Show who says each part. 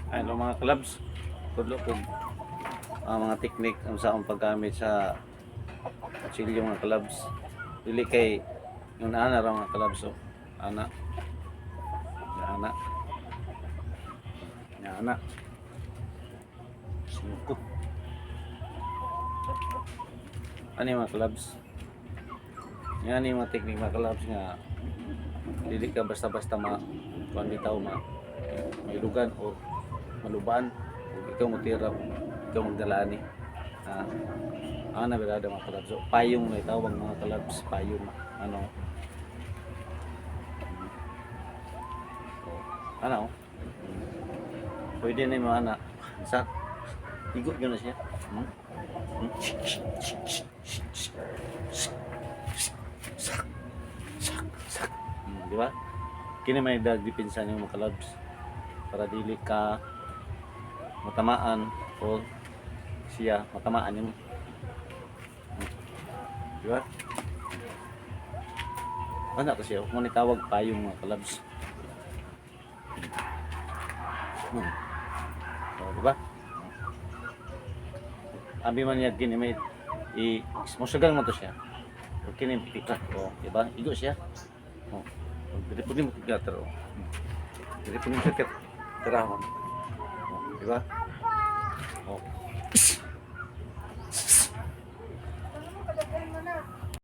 Speaker 1: Ano mga clubs, tudlo ko mga technique ang sa akong paggamit sa kutsilyo mga clubs. Dili kay yung ana ra mga clubs so ana, ana, ana. Singko. Ano yung mga clubs? Yan yung mga technique mga clubs nga dili ka basta-basta kuan bitaw mailugan o malubaan o ikaw mo tirap, ikaw magdalani. Na birada mga kalabs. So, payong may tawag mga kalabs, payong ano. So, ano? Pwede na yung mga anak. Sa higot yun na siya. Hmm? Hmm? Sak, sak, sak. Di ba? Kini may dagdipinsan yung mga kalabs para dili ka matamaan o siya matamaan yung di ba? Ano to siya? Kung tawag payong mga kalabs. So, di ba? Abi man niya gini may musugan mo to siya. Okay na yung pikat. O, di ba? Igo siya. O, dili po din mo pikat. O, dili po din mo pikat. Tara mo. O, di ba? O,